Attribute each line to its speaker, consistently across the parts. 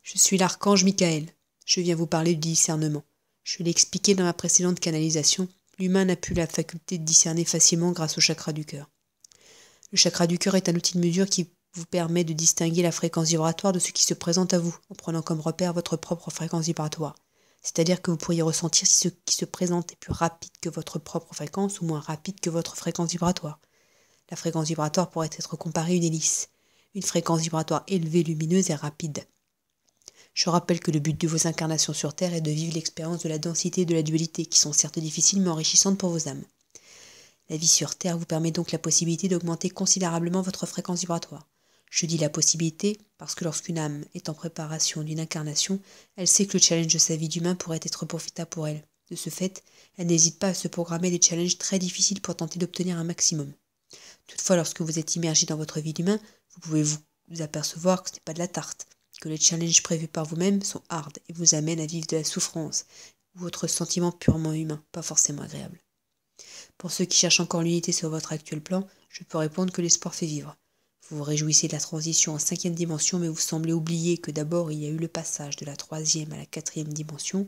Speaker 1: Je suis l'archange Michael. Je viens vous parler du discernement. Je l'ai expliqué dans ma précédente canalisation, l'humain n'a plus la faculté de discerner facilement grâce au chakra du cœur. Le chakra du cœur est un outil de mesure qui vous permet de distinguer la fréquence vibratoire de ce qui se présente à vous, en prenant comme repère votre propre fréquence vibratoire. C'est-à-dire que vous pourriez ressentir si ce qui se présente est plus rapide que votre propre fréquence ou moins rapide que votre fréquence vibratoire. La fréquence vibratoire pourrait être comparée à une hélice. Une fréquence vibratoire élevée, lumineuse et rapide. Je rappelle que le but de vos incarnations sur Terre est de vivre l'expérience de la densité et de la dualité, qui sont certes difficiles mais enrichissantes pour vos âmes. La vie sur Terre vous permet donc la possibilité d'augmenter considérablement votre fréquence vibratoire. Je dis la possibilité parce que lorsqu'une âme est en préparation d'une incarnation, elle sait que le challenge de sa vie d'humain pourrait être profitable pour elle. De ce fait, elle n'hésite pas à se programmer des challenges très difficiles pour tenter d'obtenir un maximum. Toutefois, lorsque vous êtes immergé dans votre vie d'humain, vous pouvez vous apercevoir que ce n'est pas de la tarte, que les challenges prévus par vous-même sont hard et vous amènent à vivre de la souffrance ou autre sentiment purement humain, pas forcément agréable. Pour ceux qui cherchent encore l'unité sur votre actuel plan, je peux répondre que l'espoir fait vivre. Vous vous réjouissez de la transition en 5e dimension, mais vous semblez oublier que d'abord il y a eu le passage de la 3e à la 4e dimension,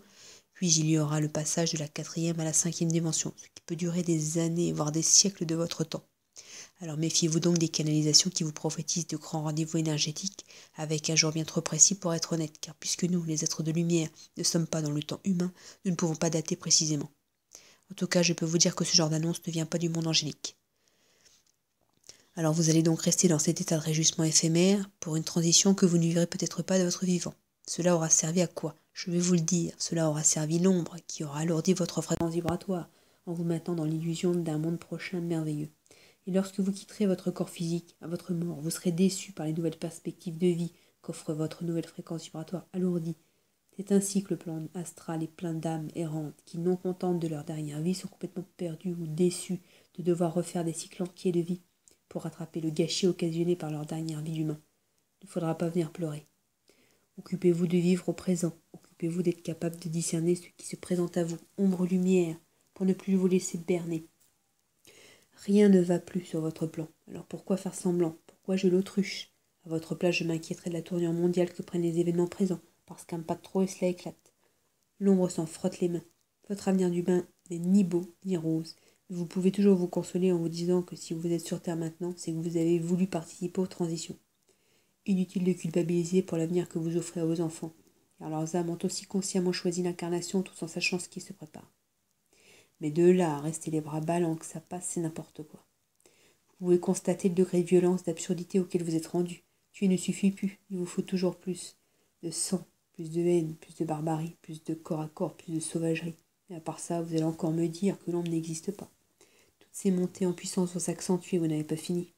Speaker 1: puis il y aura le passage de la 4e à la 5e dimension, ce qui peut durer des années, voire des siècles de votre temps. Alors méfiez-vous donc des canalisations qui vous prophétisent de grands rendez-vous énergétiques avec un jour bien trop précis pour être honnête, car puisque nous, les êtres de lumière, ne sommes pas dans le temps humain, nous ne pouvons pas dater précisément. En tout cas, je peux vous dire que ce genre d'annonce ne vient pas du monde angélique. Alors vous allez donc rester dans cet état de réjouissement éphémère pour une transition que vous ne vivrez peut-être pas de votre vivant. Cela aura servi à quoi? Je vais vous le dire, cela aura servi l'ombre qui aura alourdi votre fréquence vibratoire en vous maintenant dans l'illusion d'un monde prochain merveilleux. Et lorsque vous quitterez votre corps physique, à votre mort, vous serez déçu par les nouvelles perspectives de vie qu'offre votre nouvelle fréquence vibratoire alourdie. C'est ainsi que le plan astral est plein d'âmes errantes qui, non contentes de leur dernière vie, sont complètement perdues ou déçues de devoir refaire des cycles entiers de vie pour rattraper le gâchis occasionné par leur dernière vie d'humain. Il ne faudra pas venir pleurer. Occupez-vous de vivre au présent. Occupez-vous d'être capable de discerner ce qui se présente à vous, ombre-lumière, pour ne plus vous laisser berner. Rien ne va plus sur votre plan. Alors pourquoi faire semblant? Pourquoi jouer l'autruche? À votre place, je m'inquiéterais de la tournure mondiale que prennent les événements présents, parce qu'un pas de trop et cela éclate. L'ombre s'en frotte les mains. Votre avenir d'humain n'est ni beau ni rose. Vous pouvez toujours vous consoler en vous disant que si vous êtes sur Terre maintenant, c'est que vous avez voulu participer aux transitions. Inutile de culpabiliser pour l'avenir que vous offrez à vos enfants, car leurs âmes ont aussi consciemment choisi l'incarnation tout en sachant ce qui se prépare. Mais de là à rester les bras ballants que ça passe, c'est n'importe quoi. Vous pouvez constater le degré de violence, d'absurdité auquel vous êtes rendu. Tuer ne suffit plus, il vous faut toujours plus de sang, plus de haine, plus de barbarie, plus de corps à corps, plus de sauvagerie. Et à part ça, vous allez encore me dire que l'ombre n'existe pas. Toutes ces montées en puissance vont s'accentuer, vous n'avez pas fini.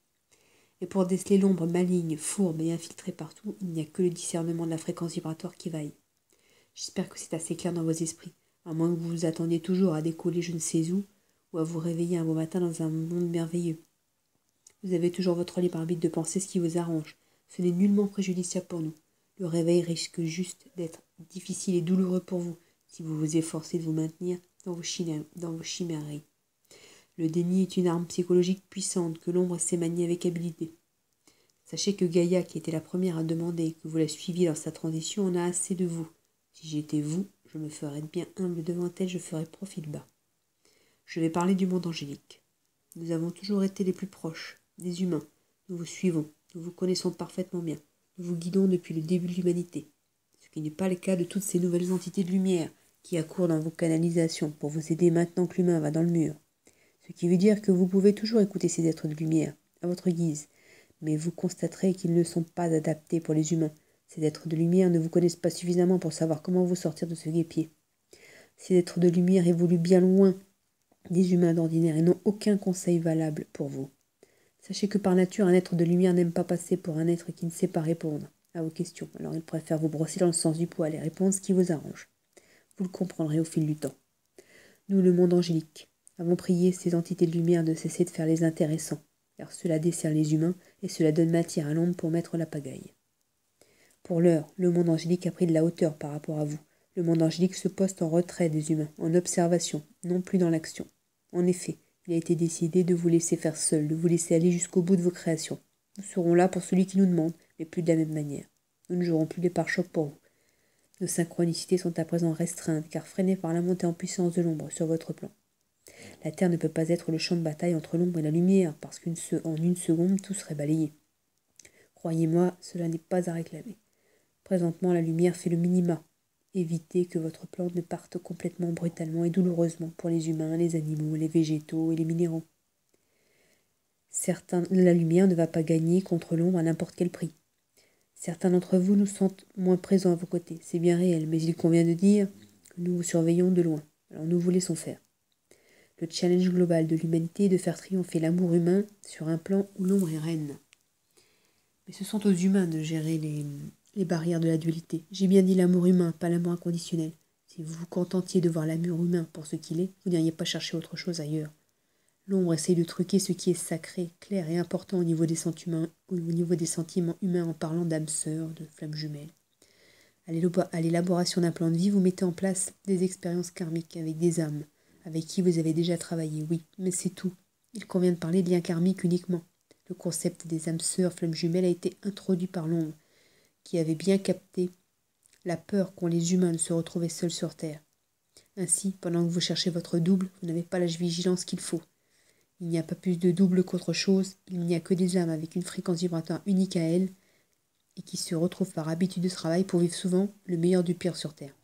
Speaker 1: Et pour déceler l'ombre maligne, fourbe et infiltrée partout, il n'y a que le discernement de la fréquence vibratoire qui vaille. J'espère que c'est assez clair dans vos esprits, à moins que vous vous attendiez toujours à décoller je ne sais où, ou à vous réveiller un beau matin dans un monde merveilleux. Vous avez toujours votre libre arbitre de penser ce qui vous arrange. Ce n'est nullement préjudiciable pour nous. Le réveil risque juste d'être difficile et douloureux pour vous, si vous vous efforcez de vous maintenir dans vos chimères. Le déni est une arme psychologique puissante que l'ombre sait manier avec habileté. Sachez que Gaïa, qui était la première à demander que vous la suiviez dans sa transition, en a assez de vous. Si j'étais vous, je me ferais bien humble devant elle, je ferais profil bas. Je vais parler du monde angélique. Nous avons toujours été les plus proches, des humains. Nous vous suivons, nous vous connaissons parfaitement bien. Nous vous guidons depuis le début de l'humanité. Ce qui n'est pas le cas de toutes ces nouvelles entités de lumière qui accourent dans vos canalisations pour vous aider maintenant que l'humain va dans le mur. Ce qui veut dire que vous pouvez toujours écouter ces êtres de lumière, à votre guise, mais vous constaterez qu'ils ne sont pas adaptés pour les humains. Ces êtres de lumière ne vous connaissent pas suffisamment pour savoir comment vous sortir de ce guêpier. Ces êtres de lumière évoluent bien loin des humains d'ordinaire et n'ont aucun conseil valable pour vous. Sachez que par nature, un être de lumière n'aime pas passer pour un être qui ne sait pas répondre à vos questions. Alors il préfère vous brosser dans le sens du poil et répondre ce qui vous arrange. Vous le comprendrez au fil du temps. Nous, le monde angélique, avons prié ces entités de lumière de cesser de faire les intéressants, car cela dessert les humains et cela donne matière à l'ombre pour mettre la pagaille. Pour l'heure, le monde angélique a pris de la hauteur par rapport à vous. Le monde angélique se poste en retrait des humains, en observation, non plus dans l'action. En effet, il a été décidé de vous laisser faire seul, de vous laisser aller jusqu'au bout de vos créations. Nous serons là pour celui qui nous demande, mais plus de la même manière. Nous ne jouerons plus les pare-chocs pour vous. Nos synchronicités sont à présent restreintes, car freinées par la montée en puissance de l'ombre sur votre plan. La Terre ne peut pas être le champ de bataille entre l'ombre et la lumière, parce qu'en une seconde, tout serait balayé. Croyez-moi, cela n'est pas à réclamer. Présentement, la lumière fait le minima. Évitez que votre plan ne parte complètement brutalement et douloureusement pour les humains, les animaux, les végétaux et les minéraux. La lumière ne va pas gagner contre l'ombre à n'importe quel prix. Certains d'entre vous nous sentent moins présents à vos côtés, c'est bien réel, mais il convient de dire que nous vous surveillons de loin, alors nous vous laissons faire. Le challenge global de l'humanité est de faire triompher l'amour humain sur un plan où l'ombre est reine. Mais ce sont aux humains de gérer les barrières de la dualité. J'ai bien dit l'amour humain, pas l'amour inconditionnel. Si vous vous contentiez de voir l'amour humain pour ce qu'il est, vous n'iriez pas chercher autre chose ailleurs. L'ombre essaye de truquer ce qui est sacré, clair et important au niveau des sentiments humains en parlant d'âmes sœurs, de flammes jumelles. À l'élaboration d'un plan de vie, vous mettez en place des expériences karmiques avec des âmes, avec qui vous avez déjà travaillé, oui, mais c'est tout. Il convient de parler de liens karmiques uniquement. Le concept des âmes sœurs, flammes jumelles a été introduit par l'ombre, qui avait bien capté la peur qu'ont les humains de se retrouver seuls sur Terre. Ainsi, pendant que vous cherchez votre double, vous n'avez pas la vigilance qu'il faut. Il n'y a pas plus de double qu'autre chose, il n'y a que des âmes avec une fréquence vibratoire unique à elles et qui se retrouvent par habitude de travail pour vivre souvent le meilleur du pire sur Terre.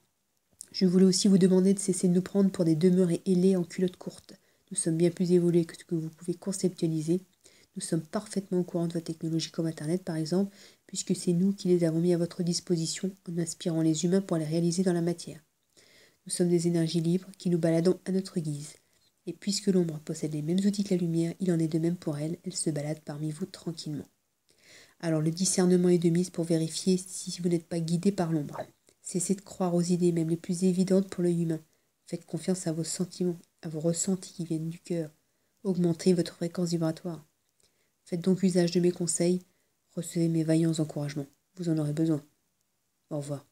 Speaker 1: Je voulais aussi vous demander de cesser de nous prendre pour des demeurés ailés en culottes courtes. Nous sommes bien plus évolués que ce que vous pouvez conceptualiser. Nous sommes parfaitement au courant de vos technologies comme Internet par exemple, puisque c'est nous qui les avons mis à votre disposition en inspirant les humains pour les réaliser dans la matière. Nous sommes des énergies libres qui nous baladons à notre guise. Et puisque l'ombre possède les mêmes outils que la lumière, il en est de même pour elle, elle se balade parmi vous tranquillement. Alors le discernement est de mise pour vérifier si vous n'êtes pas guidé par l'ombre. Cessez de croire aux idées même les plus évidentes pour l'œil humain. Faites confiance à vos sentiments, à vos ressentis qui viennent du cœur. Augmentez votre fréquence vibratoire. Faites donc usage de mes conseils, recevez mes vaillants encouragements. Vous en aurez besoin. Au revoir.